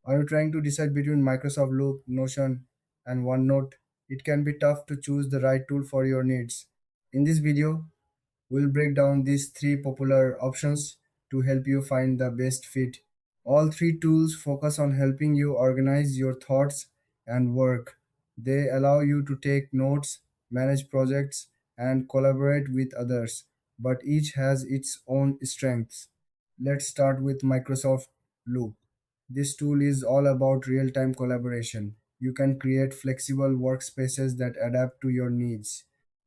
Are you trying to decide between Microsoft Loop, Notion, and OneNote? It can be tough to choose the right tool for your needs. In this video, we'll break down these three popular options to help you find the best fit. All three tools focus on helping you organize your thoughts and work. They allow you to take notes, manage projects, and collaborate with others, but each has its own strengths. Let's start with Microsoft Loop. This tool is all about real time collaboration. You can create flexible workspaces that adapt to your needs.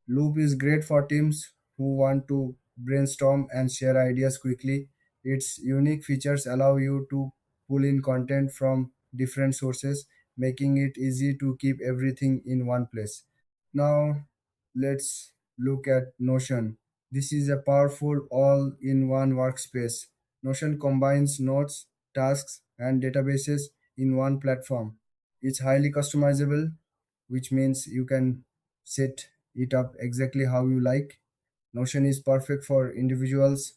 Loop is great for teams who want to brainstorm and share ideas quickly. Its unique features allow you to pull in content from different sources, making it easy to keep everything in one place. Now, let's look at Notion. This is a powerful all in one workspace. Notion combines notes, tasks, and databases in one platform. It's highly customizable, which means you can set it up exactly how you like. Notion is perfect for individuals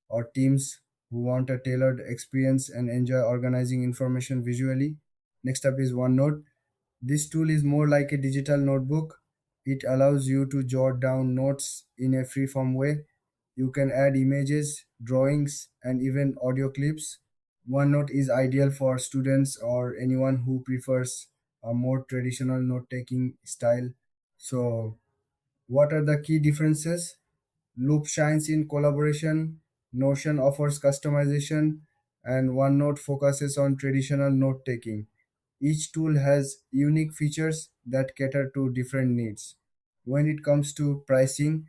or teams who want a tailored experience and enjoy organizing information visually. Next up is OneNote. This tool is more like a digital notebook. It allows you to jot down notes in a free-form way. You can add images, drawings, and even audio clips. OneNote is ideal for students or anyone who prefers a more traditional note-taking style. So, what are the key differences? Loop shines in collaboration, Notion offers customization, and OneNote focuses on traditional note taking. Each tool has unique features that cater to different needs. When it comes to pricing,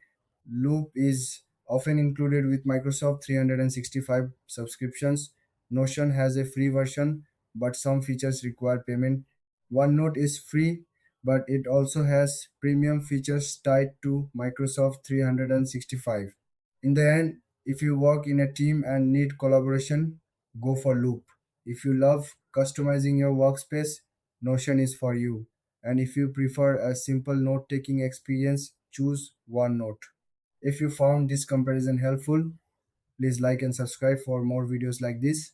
Loop is often included with Microsoft 365 subscriptions. Notion has a free version, but some features require payment. OneNote is free, but it also has premium features tied to Microsoft 365. In the end, if you work in a team and need collaboration, go for Loop. If you love customizing your workspace, Notion is for you. And if you prefer a simple note taking experience, choose OneNote. If you found this comparison helpful, please like and subscribe for more videos like this.